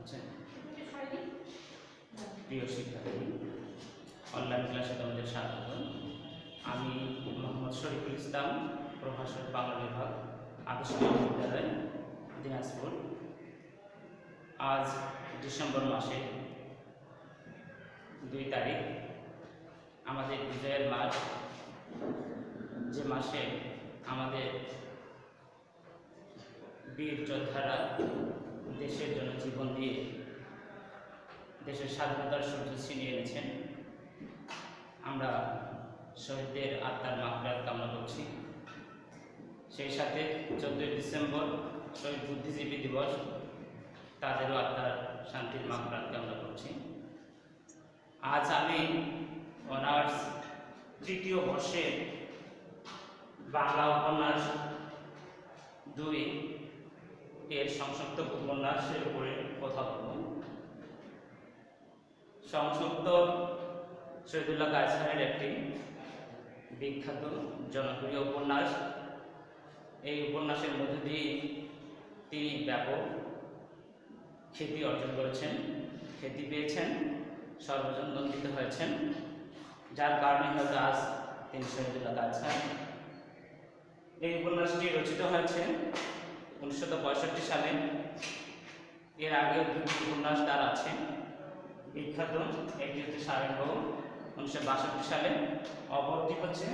আচ্ছা, প্রিয় শিক্ষার্থী, অনলাইন ক্লাসে তোমাদের স্বাগত। আমি মোহাম্মদ শরীফুল ইসলাম, প্রভাষক বাংলা বিভাগ, আদর্শ বিদ্যালয়, দিনাজপুর। আজ ডিসেম্বর মাসের 2 তারিখ, আমাদের বিজয়ের মাস, যে মাসে আমাদের বীর যোদ্ধারা দেশের জন্য জীবন দিয়ে দেশের স্বাধীনতার সূর্য ছিনিয়ে এনেছেন। আমরা শহীদদের আত্মার মাগফিরাত কামনা করছি। সেই সাথে 14 ডিসেম্বর শহীদ বুদ্ধিজীবী দিবস, তাদেরও আত্মার শান্তির মাগফিরাত কামনা করছি। আজ আমি অনার্স 3য় বর্ষে বাংলা উপন্যাস 2 এর সংক্ষিপ্ত উপন্যাসের উপরে কথা বলব। সংক্ষিপ্ত শহীদুল্লাহ কায়সারের একটি বিখ্যাত জনপ্রিয় উপন্যাস। এই উপন্যাসের মধ্যে দিয়ে তিনি ব্যাপক খ্যাতি অর্জন করেছেন, খ্যাতি পেয়েছেন, সর্বজন নন্দিত হয়েছেন, যার কারণে হয়তো আজ তিনি শহীদুল্লাহ কায়সার। এই উপন্যাসটি রচিত হয়েছে 1965 সালে। এর আগে 2টি উপন্যাস তার আছে বিখ্যাত। একটি হচ্ছে সারেঙ্গবাবু 1962 সালে, অপরটি হচ্ছে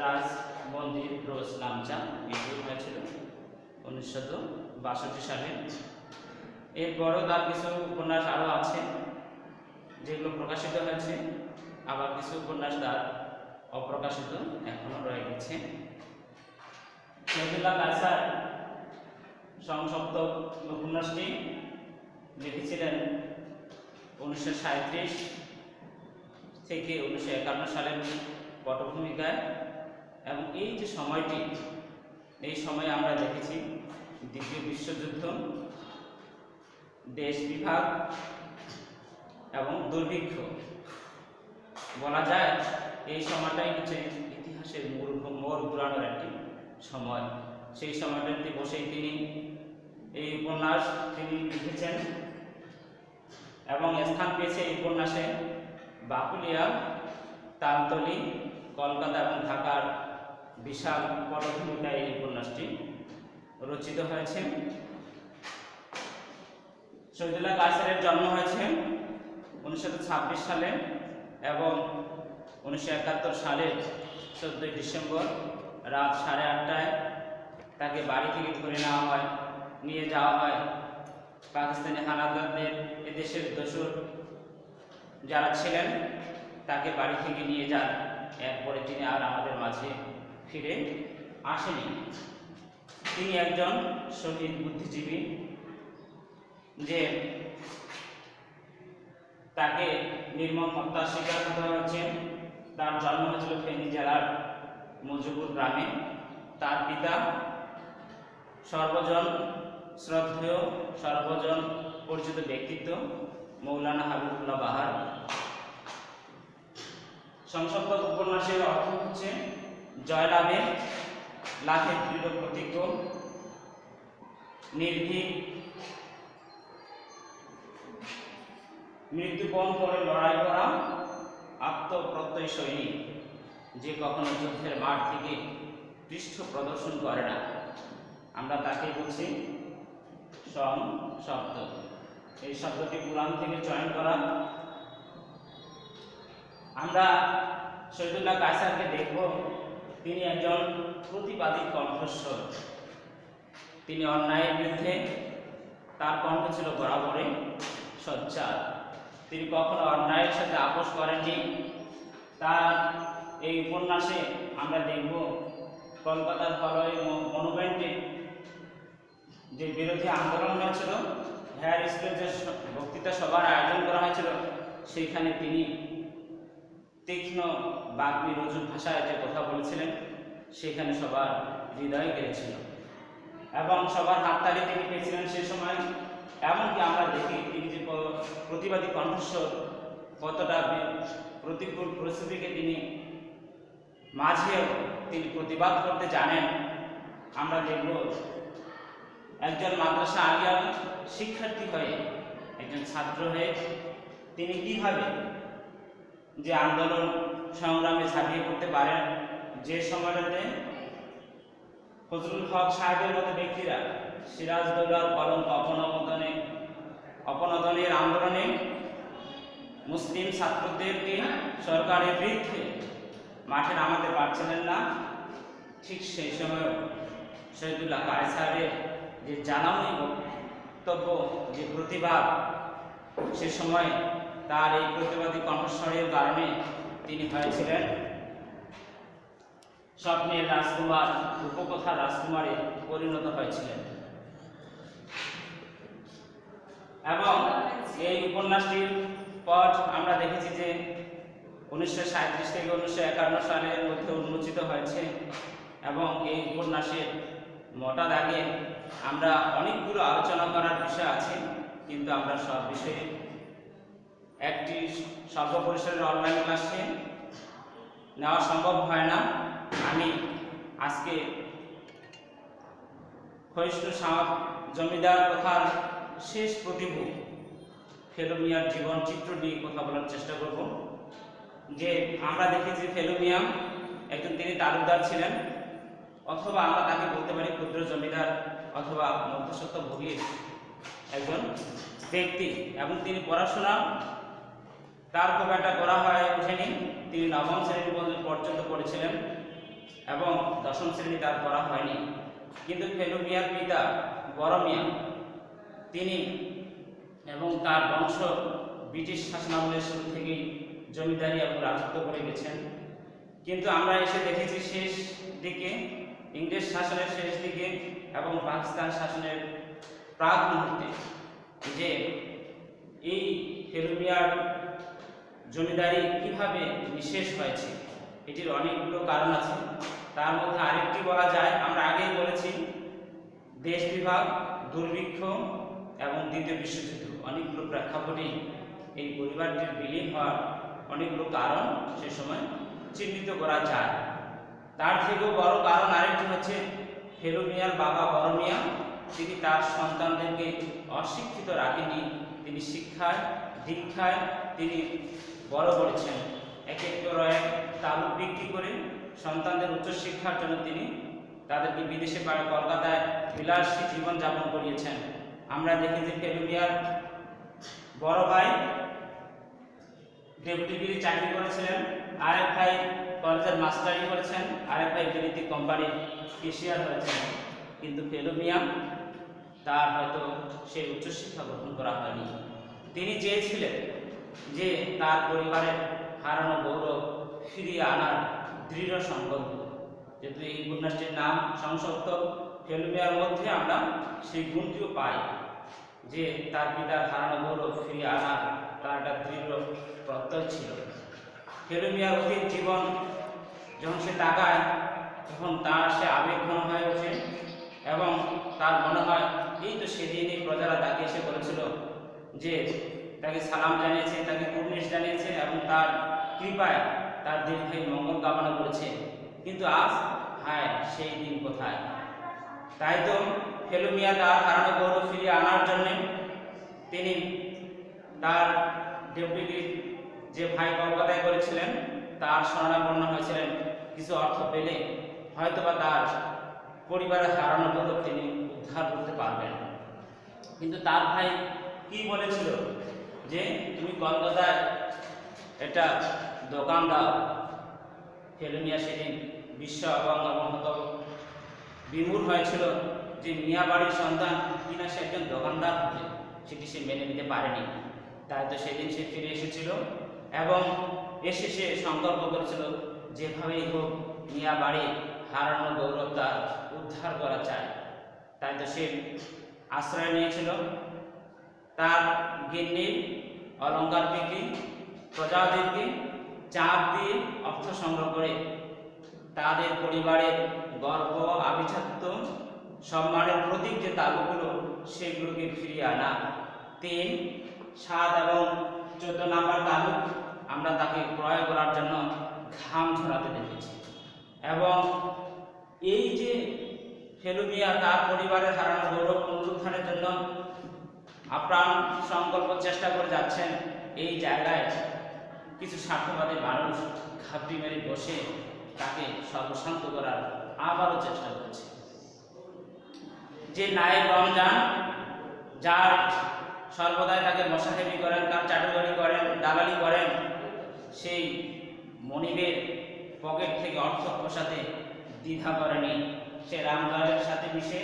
রাজবন্দির রোজ নামচা, এটি হয়েছিল 1962 সালে। এরপরও তার কিছু উপন্যাস আরও আছে যেগুলো প্রকাশিত হয়েছে, আবার কিছু উপন্যাস তার অপ্রকাশিত এখনো রয়ে গেছে। শহীদুল্লাহ কায়সার সংক্ষিপ্ত উপন্যাসটি লিখেছিলেন 1937 থেকে 1951 সালের পটভূমিকায়। এবং এই যে সময়টি, এই সময়ে আমরা দেখেছি দ্বিতীয় বিশ্বযুদ্ধ, দেশ বিভাগ এবং দুর্ভিক্ষ। বলা যায় এই সময়টাই হচ্ছে ইতিহাসের মোড় ঘুরানোর একটি সময়। সেই সময়টাতে বসেই তিনি এই উপন্যাস তিনি লিখেছেন এবং স্থান পেয়েছে এই উপন্যাসে বাকুলিয়া, তালতলি, কলকাতা এবং ঢাকার বিশাল পটভূমিকায় এই উপন্যাসটি রচিত হয়েছে। শহীদুল্লাহ কায়সারের জন্ম হয়েছে 1926 সালে এবং 1971 সালের 14 ডিসেম্বর রাত 8:30টায় তাকে বাড়ি থেকে ধরে নেওয়া হয়, নিয়ে যাওয়া হয় পাকিস্তানি হানাদারদের। এদেশের দোসর যারা ছিলেন তাকে বাড়ি থেকে নিয়ে যান। এরপরে তিনি আর আমাদের মাঝে ফিরে আসেনি। তিনি একজন শহীদ বুদ্ধিজীবী, যে তাকে নির্মম হত্যার শিকার হতে হয়েছে। তার জন্ম হয়েছিল ফেনী জেলার মজুপুর গ্রামে। তার পিতা সর্বজন শ্রদ্ধেয়, সর্বজন পরিচিত ব্যক্তিত্ব মৌলানা হাবিবুল্লাহ বাহার। সংক্ষিপ্ত উপন্যাসের অর্থ হচ্ছে জয়লাভের লাভের দৃঢ় প্রতিজ্ঞ, নির্ভীক, মৃত্যুপণ করে লড়াই করা আত্মপ্রত্যয়ী সৈনিক, যে কখনো যুদ্ধের মাঠ থেকে পৃষ্ঠ প্রদর্শন করে না। আমরা তাকে বলছি সংশব্দ। এই শব্দটি কুরআন থেকে চয়ন করা। আমরা শহীদুল্লাহ কায়সারকে দেখব, তিনি একজন প্রতিবাদী কণ্ঠস্বর। তিনি অন্যায়ের বিরুদ্ধে, তার কণ্ঠ ছিল বরাবরই সোচ্চার। তিনি কখনো অন্যায়ের সাথে আপোষ করেননি। তার এই উপন্যাসে আমরা দেখব কলকাতার হলওয়ে মনুমেন্টে যে বিরোধী আন্দোলন হয়েছিল, হায়ার স্কুলে যে বক্তৃতা সভার আয়োজন করা হয়েছিল, সেইখানে তিনি তীক্ষ্ণ বাগ্মী রজু ভাষায় যে কথা বলেছিলেন, সেখানে সবার হৃদয় কেড়েছিল এবং সবার হাততালি তিনি পেয়েছিলেন সে সময়। এমনকি আমরা দেখি তিনি যে প্রতিবাদী কণ্ঠস্বর, কতটা প্রতিকূল পরিস্থিতিকে তিনি মাঝেও তিনি প্রতিবাদ করতে জানেন। আমরা দেখব একজন মাদ্রাসা আলিয়ার শিক্ষার্থী হয়ে, একজন ছাত্র হয়ে তিনি কিভাবে যে আন্দোলন সংগ্রামে ঝাঁপিয়ে পড়তে পারেন, যে সময়টাতে ফজলুল হক সাহেবের মতো ব্যক্তিরা সিরাজদৌল্লার কলঙ্ক অপনোদনের আন্দোলনে মুসলিম ছাত্রদেরকে সরকারের বিরুদ্ধে মাঠে নামাতে পারছিলেন না, ঠিক সেই সময় শহীদুল্লাহ কায়সারের যে জানানো বক্তব্য, যে প্রতিবাদ, সে সময় তার এই প্রতিবাদী কণ্ঠস্বরের কারণে তিনি হয়েছিলেন স্বপ্নের রাজকুমার, উপকথার রাজকুমারে পরিণত হয়েছিলেন। এবং এই উপন্যাসটির পর আমরা দেখেছি যে 1937 থেকে 1951 সালের মধ্যে উন্মোচিত হয়েছে এবং এই উপন্যাসের মোটা দাগে আমরা অনেকগুলো আলোচনা করার বিষয় আছে, কিন্তু আমরা সব বিষয়ে একটি স্বল্প পরিসরের অনলাইন ক্লাসে নেওয়া সম্ভব হয় না। আমি আজকে ক্ষয়িষ্ণু জমিদার কথার শেষ প্রতিভু ফেলু মিয়ার জীবন চিত্র নিয়ে কথা বলার চেষ্টা করব। যে আমরা দেখেছি ফেলু মিয়া একজন, তিনি তালুকদার ছিলেন, অথবা আমরা তাকে বলতে পারি ক্ষুদ্র জমিদার অথবা মধ্যস্বত্বভোগীর একজন ব্যক্তি। এবং তিনি পড়াশোনা তার খুব একটা করা হয়ে ওঠেনি। তিনি নবম শ্রেণী পর্যন্ত পড়েছিলেন এবং দশম শ্রেণী তার পড়া হয়নি। কিন্তু ফেলু মিয়ার পিতা বড় মিয়া, তিনি এবং তার বংশ ব্রিটিশ শাসনামলের শুরু থেকেই জমিদারি এবং রাজত্ব করে গেছেন। কিন্তু আমরা এসে দেখেছি শেষ দিকে, ইংরেজ শাসনের শেষ দিকে এবং পাকিস্তান শাসনের প্রাক মুহূর্তে, যে এই ফেলু মিয়ার জমিদারি কিভাবে নিঃশেষ হয়েছে, এটির অনেকগুলো কারণ আছে। তার মধ্যে আরেকটি বলা যায়, আমরা আগেই বলেছি, দেশ বিভাগ, দুর্ভিক্ষ এবং দ্বিতীয় বিশ্বযুদ্ধ, অনেকগুলো প্রেক্ষাপটে এই পরিবারটির বিলীন হওয়ার অনেকগুলো কারণ সে সময় চিহ্নিত করা যায়। তার থেকেও বড় কারণ আরেকটি হচ্ছে ফেলু মিয়ার বাবা বড় মিয়া, তিনি তার সন্তানদেরকে অশিক্ষিত রাখেননি। তিনি শিক্ষায় দীক্ষায় তিনি বড় করেছেন। এক তালুক বিক্রি করে সন্তানদের উচ্চশিক্ষার জন্য তিনি তাদেরকে বিদেশে কলকাতায় বিলাসী জীবনযাপন করিয়েছেন। আমরা দেখি যে ফেলু মিয়ার বড় ভাই ডেপুটিগিরি চাকরি করেছিলেন, আরেক ভাই কলেজের মাস্টারি করেছেন, আরেক ভাই বিলিতি কোম্পানির কেশিয়ার হয়েছেন। কিন্তু ফেলু মিয়া তার হয়তো সেই উচ্চশিক্ষা গ্রহণ করা হয়নি। তিনি চেয়েছিলেন যে তার পরিবারের হারানো গৌরব ফিরিয়ে আনার দৃঢ় সংকল্প। যেহেতু এই উপন্যাসটির নাম সংসপ্ত, ফেলু মিয়ার মধ্যে আমরা সেই গুণটিও পাই, যে তার পিতার হারানো গৌরব ফিরিয়ে আনার তার একটা দৃঢ় প্রত্যয় ছিল। ফেলু মিয়ার অতীত জীবন যখন সে তাকায়, তখন তার সে আবেগঘন হয়ে ওঠে এবং তার মনে হয় এই তো সেদিন এই প্রজারা তাকে এসে বলেছিল যে তাকে সালাম জানিয়েছে, তাকে কুর্নিশ জানিয়েছে এবং তার কৃপায় তার দীর্ঘায়ু মঙ্গল কামনা করেছে, কিন্তু আজ হায় সেই দিন কোথায়। তাই তো ফেলু মিয়া তার হারানো গৌরব ফিরিয়ে আনার জন্য তিনি তার ডেপুটি যে ভাই কলকাতায় করেছিলেন তার শরণাপন্ন হয়েছিলেন। কিছু অর্থ পেলে হয়তোবা তার পরিবারের হারানো গৌরব তিনি উদ্ধার করতে পারবেন। কিন্তু তার ভাই কি বলেছিল যে তুমি কলকাতায় একটা দোকান দাও। ফেলু মিয়া সেদিন বিশ্ব এবং হত বিমূঢ় হয়েছিল যে মিয়া বাড়ির সন্তান কিনা সে একজন দোকানদার হবে, সেটি সে মেনে নিতে পারেনি। তাই তো সেদিন সে ফিরে এসেছিল এবং এসে সে সংকল্প করেছিল যেভাবেই হোক মিয়া বাড়ির হারানো গৌরব তার উদ্ধার করা চায়। তাই তো সে আশ্রয় নিয়েছিল তার গিন্নির অলঙ্কার বিক্রি, প্রজাদেরকে চাপ দিয়ে অর্থ সংগ্রহ করে তাদের পরিবারের গর্ব আভিজাত্য সম্মানের প্রতীক যে তালুকগুলো সেগুলোকে ফিরিয়ে আনা। 3, 7 এবং 14 নাম্বার তালুক আমরা তাকে ক্রয় করার জন্য ঘাম ঝরাতে দেখেছি। এবং এই যে ফেলু মিয়া তার পরিবারের হারানো গৌরব পুনরুদ্ধারের জন্য আপ্রাণ সংকল্প চেষ্টা করে যাচ্ছেন। এই জায়গায় কিছু স্বার্থবাদী মানুষ ঘাপটি মেরে বসে তাকে সর্বশান্ত করার আবারও চেষ্টা করছে। যে নায়েব রমজান, যার সর্বদাই তাকে মশাহেবি করেন, তার চাটুকারি করেন, দালালি করেন, সেই মনিবের পকেট থেকে অর্থ পোষাতে দ্বিধা করেনি। সে রামদয়ালের সাথে মিশে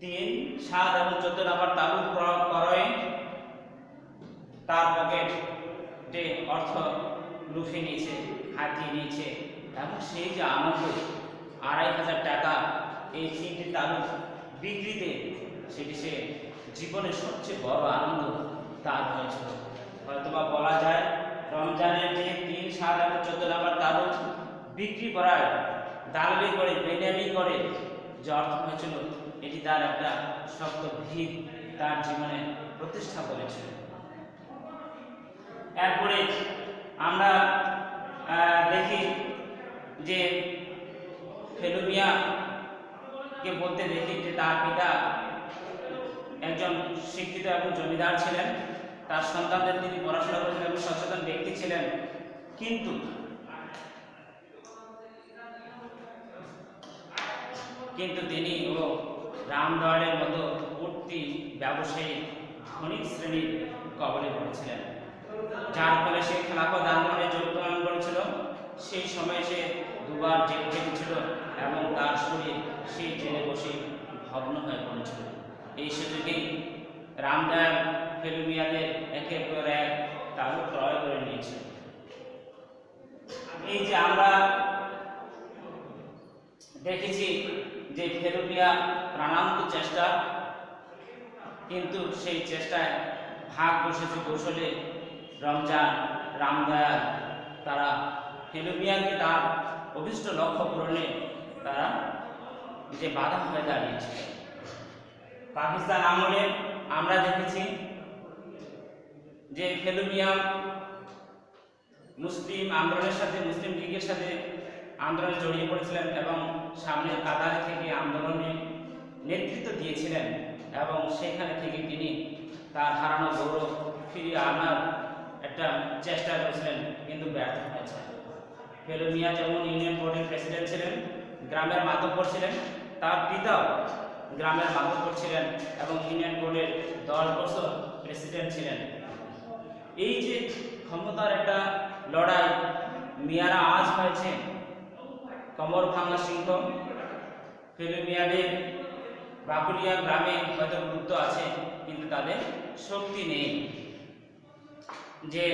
3, 7 এবং 14 নম্বর তাবু ক্রয়ে তার পকেটে অর্থ লুফে নিয়েছে, হাতিয়ে নিয়েছে এবং সেই যে আনন্দ 2500 টাকা এই 3টি তাবু বিক্রিতে, সেটি সে জীবনের সবচেয়ে বড় আনন্দ তার হয়েছিল। হয়তোবা বলা যায় রমজানের যে 3, 7 এবং 14 নম্বর তাবু বিক্রি করায়, দালালি করে, বেনামি করে যে অর্থ হয়েছিল, এটি তার একটা শক্ত ভিত তার জীবনে প্রতিষ্ঠা করেছিল। এরপরে আমরা দেখি যে ফেলু মিয়াকে বলতে দেখি যে তার পিতা একজন শিক্ষিত এবং জমিদার ছিলেন, তার সন্তানদের তিনি পড়াশোনা করেছিলেন এবং সচেতন ব্যক্তি ছিলেন, কিন্তু তিনি ও রামদয়ালের মতো উঠতি ব্যবসায়ী ধনিক শ্রেণীর কবলে পড়েছিলেন, যার ফলে সে খেলাফত আন্দোলনে যোগদান করেছিল। সেই সময় সে 2 বার জেল খেটেছিল এবং তার শরীর সেই জেলে বসে ভগ্ন হয়ে পড়েছিল। এই সুযোগেই রামদয়াল ফেলু মিয়াদের একের পর এক তাবু ক্রয় করে নিয়েছিল। এই যে আমরা দেখেছি যে ফেলু মিয়া প্রাণান্ত চেষ্টা, কিন্তু সেই চেষ্টায় ভাগ বসেছে কৌশলে রমজান, রামদয়াল। তারা ফেলু মিয়াকে তার অভিষ্ট লক্ষ্য পূরণে তারা যে বাধা হয়ে দাঁড়িয়েছে। পাকিস্তান আমলে আমরা দেখেছি যে ফেলু মিয়া মুসলিম আন্দোলনের সাথে, মুসলিম লীগের সাথে আন্দোলনে জড়িয়ে পড়েছিলেন এবং সামনের কাতারে থেকে আন্দোলনে নেতৃত্ব দিয়েছিলেন এবং সেখানে থেকে তিনি তার হারানো গৌরব ফিরিয়ে আনার একটা চেষ্টা করেছিলেন, কিন্তু ব্যর্থ হয়েছে। ফেলু মিয়া যেমন ইউনিয়ন বোর্ডের প্রেসিডেন্ট ছিলেন, গ্রামের মাতব্বর ছিলেন, তার পিতাও গ্রামের মাতব্বর ছিলেন এবং ইউনিয়ন বোর্ডের 10 বছর প্রেসিডেন্ট ছিলেন। এই যে ক্ষমতার একটা লড়াই মিয়ারা আজ হয়েছে, কমর ভাঙা সিংহ। ফেলু মিয়াদের বাকুলিয়া গ্রামে হয়তো গুরুত্ব আছে, কিন্তু তাদের শক্তি নেই। যে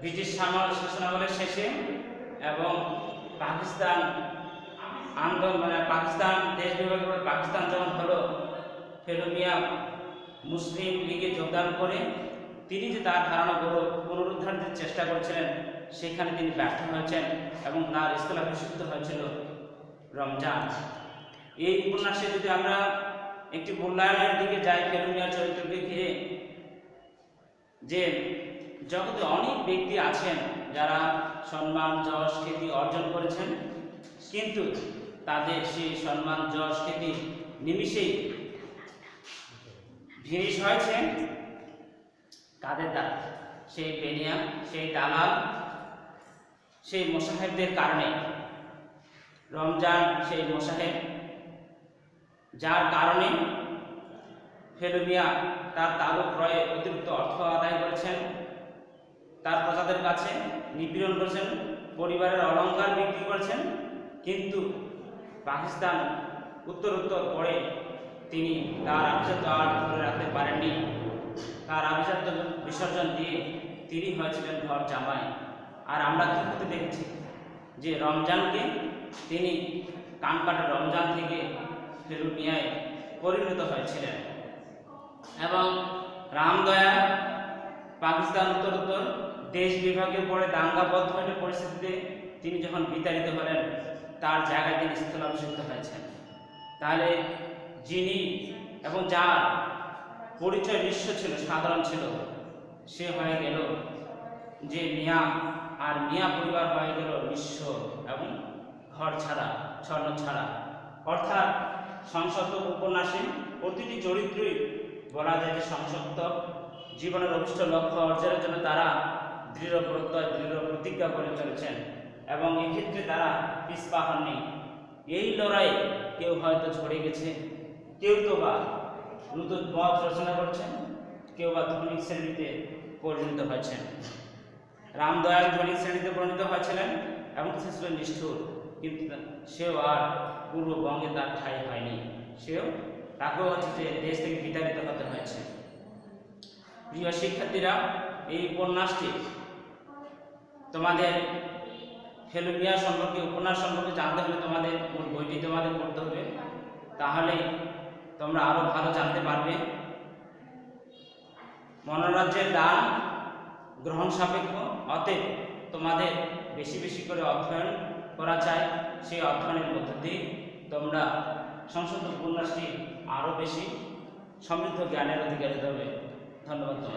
ব্রিটিশ শাসনামলের শেষে এবং পাকিস্তান আন্দোলন, পাকিস্তান দেশ বিভাগের পর পাকিস্তান যখন হলো, ফেলু মিয়া মুসলিম লীগে যোগদান করে তিনি যে তার হারানো গৌরব পুনরুদ্ধারের চেষ্টা করেছিলেন, সেখানে তিনি ব্যর্থ হয়েছেন এবং তার স্থলাভিষিক্ত হয়েছিল রমজান। এই উপন্যাসে যদি আমরা একটি মূল্যায়নের দিকে যাই ফেলু মিয়ার চরিত্রকে ঘিরে, যে জগতে অনেক ব্যক্তি আছেন যারা সম্মান, যশ, খ্যাতি অর্জন করেছেন, কিন্তু তাদের সেই সম্মান, যশ, খ্যাতি নিমিষেই ভিনিশ হয়েছে কাদের দ্বারা? সেই বেনিয়া, সেই দালাল, সেই মোসাহেবদের কারণে। রমজান সেই মোসাহেব, যার কারণে ফেলু মিয়া তার তাবু ক্রয়ে অতিরিক্ত অর্থ আদায় করেছেন, তার প্রজাদের কাছে নিপীড়ন করেছেন, পরিবারের অলংকার বিক্রি করেছেন, কিন্তু পাকিস্তান উত্তরোত্তর পরে তিনি তার আভিজাত্য আর ধরে রাখতে পারেননি। তার আভিজাত্য বিসর্জন দিয়ে তিনি হয়েছিলেন ঘর জামাই। আর আমরা কি হতে দেখেছি যে রমজানকে তিনি কানকাটা রমজান থেকে ফেলু মিয়ায় পরিণত হয়েছিলেন এবং রামদয়াল পাকিস্তান উত্তরোত্তর দেশ বিভাগের পরে দাঙ্গাবদ্ধ একটা পরিস্থিতিতে তিনি যখন বিতাড়িত হলেন, তার জায়গায় তিনি স্থলাভিষিক্ত হয়েছেন। তাহলে যিনি এবং যার পরিচয় নিঃস্ব ছিল, সাধারণ ছিল, সে হয়ে গেল যে মিয়া, আর মিয়া পরিবার হয়ে গেল নিঃস্ব এবং ঘর ছাড়া, স্বর্ণ ছাড়া। অর্থাৎ সংসপ্ত উপন্যাসে প্রতিটি চরিত্রই বলা যায় যে সংসপ্ত জীবনের অভিষ্ট লক্ষ্য অর্জনের জন্য তারা দৃঢ় প্রত্যয় দৃঢ় প্রতিজ্ঞা করে চলেছেন এবং এক্ষেত্রে তারা পিছপা হননি। এই লড়াই কেউ হয়তো ঝরে গেছে, কেউ তো বা নতুন পথ রচনা করছেন, কেউ বা ধনিক শ্রেণীতে পরিণত হয়েছেন। রামদয়াল ধনিক শ্রেণীতে পরিণত হয়েছিলেন এবং সে ছিল নিষ্ঠুর, কিন্তু সেও আর পূর্ববঙ্গে তার ঠাঁই হয়নি, তাকেও হচ্ছে যে দেশ থেকে বিতাড়িত হতে হয়েছে। প্রিয় শিক্ষার্থীরা, এই উপন্যাসটি তোমাদের ফেলুমিয়া সম্পর্কে উপন্যাস সম্পর্কে জানতে হলে তোমাদের বইটি তোমাদের পড়তে হবে, তাহলে তোমরা আরো ভালো জানতে পারবে। মনোরাজ্যের দান গ্রহণ সাপেক্ষ, অতএব তোমাদের বেশি বেশি করে অধ্যয়ন করা চাই। সেই অধ্যয়নের মধ্য দিয়ে তোমরা সংসদ উপন্যাসটি আরও বেশি সমৃদ্ধ জ্ঞানের অধিকারী হবে। ধন্যবাদ।